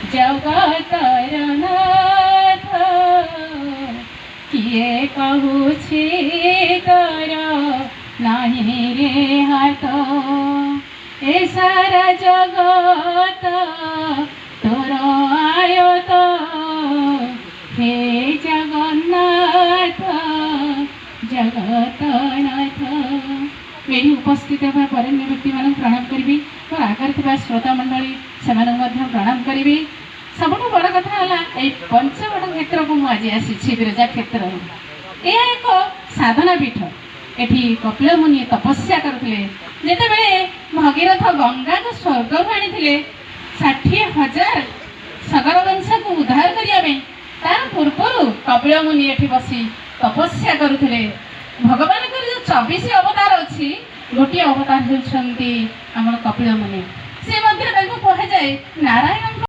जगतर नाथ किए कहूछि तोर नाही रे हाथ ए सारा जगत तोर आयत हे जगन्नाथ जगतनाथ। मेरी उपस्थित होगा वरेण्य व्यक्ति मान प्रणाम करी मोर आगे श्रोता मंडली से प्रणाम करी। सबुठ बड़ कथा है पंचवट क्षेत्र को मुझे आसी बिरजा क्षेत्र यह एक साधना पीठ। एठी कपिल मुनि तपस्या करते जिते भगीरथ गंगा को स्वर्ग को आनी 60,000 सगर वंश को उद्धार करने तार पूर्व कपिल मुनि एठी बसी तपस्या करुले। भगवान जो 24 अवतार अच्छी गोटे अवतार होती कपिल मुनि से कह जाए नारायण